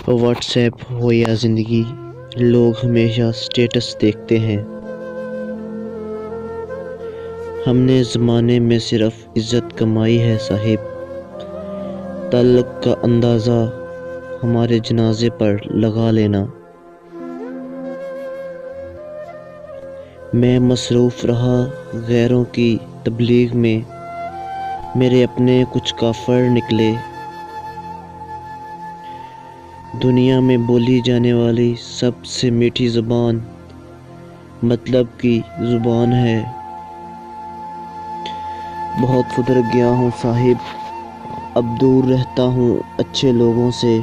What's app ہو یا زندگی، لوگ ہمیشہ سٹیٹس دیکھتے ہیں۔ ہم نے زمانے میں صرف عزت کمائی ہے صاحب، تعلق کا اندازہ ہمارے جنازے پر لگا لینا۔ میں مصروف رہا غیروں کی تبلیغ میں، میرے اپنے کچھ کافر نکلے۔ دنیا میں بولی جانے والی سب سے میٹھی زبان مطلب کی زبان ہے۔ بہت سدھر گیا ہوں صاحب، اب دور رہتا ہوں اچھے لوگوں سے۔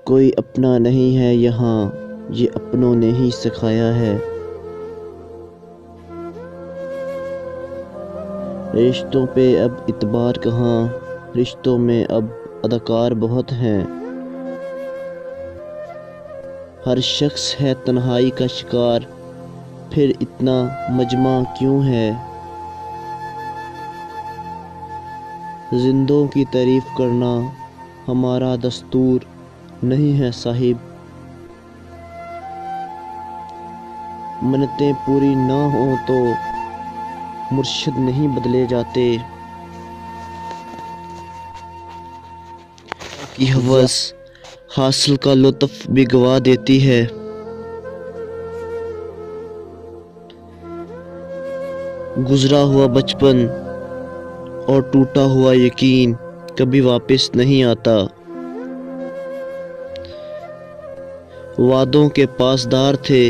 کوئی اپنا نہیں ہے یہاں، یہ اپنوں نے ہی سکھایا ہے۔ رشتوں پہ اب اعتبار کہاں، رشتوں میں اب اداکار بہت ہیں۔ ہر شخص ہے تنہائی کا شکار، پھر اتنا مجمع کیوں ہے؟ زندوں کی تعریف کرنا ہمارا دستور نہیں ہے صاحب، منتیں پوری نہ ہوں تو مرشد نہیں بدلے جاتے۔ کی ہوس حاصل کا لطف بھی گوا دیتی ہے۔ گزرا ہوا بچپن اور ٹوٹا ہوا یقین کبھی واپس نہیں آتا۔ وعدوں کے پاسدار تھے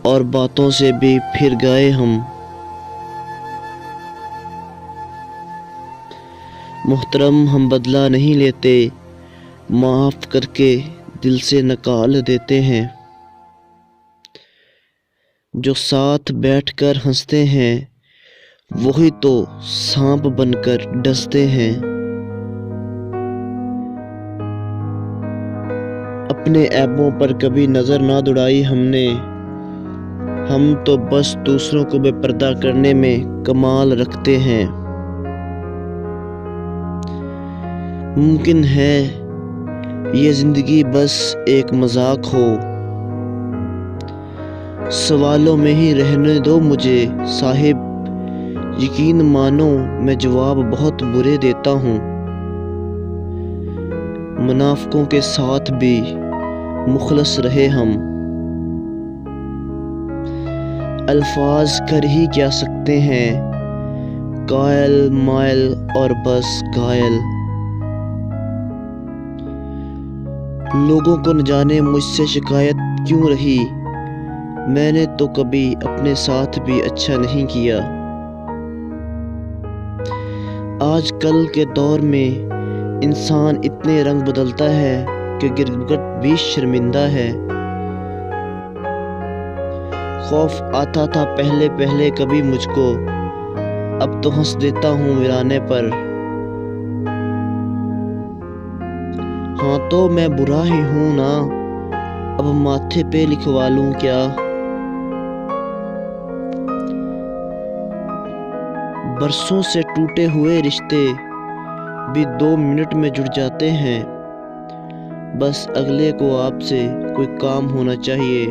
اور باتوں سے بھی پھر گئے ہم۔ محترم ہم بدلہ نہیں لیتے، معاف کر کے دل سے نکال دیتے ہیں۔ جو ساتھ بیٹھ کر ہنستے ہیں وہی تو سانپ بن کر ڈستے ہیں۔ اپنے عیبوں پر کبھی نظر نہ دوڑائی ہم نے، ہم تو بس دوسروں کو بے پردہ کرنے میں کمال رکھتے ہیں۔ ممکن ہے یہ زندگی بس ایک مذاق ہو، سوالوں میں ہی رہنے دو مجھے صاحب، یقین مانو میں جواب بہت برے دیتا ہوں۔ منافقوں کے ساتھ بھی مخلص رہے ہم، الفاظ کر ہی کیا سکتے ہیں، قائل مائل اور بس گھائل۔ لوگوں کو نہ جانے مجھ سے شکایت کیوں رہی، میں نے تو کبھی اپنے ساتھ بھی اچھا نہیں کیا۔ آج کل کے دور میں انسان اتنے رنگ بدلتا ہے کہ گرگٹ بھی شرمندہ ہے۔ خوف آتا تھا پہلے پہلے کبھی مجھ کو، اب تو ہنس دیتا ہوں ویرانے پر۔ ہاں تو میں برا ہی ہوں نا، اب ماتھے پہ لکھوا لوں کیا؟ برسوں سے ٹوٹے ہوئے رشتے بھی 2 منٹ میں جڑ جاتے ہیں، بس اگلے کو آپ سے کوئی کام ہونا چاہیے۔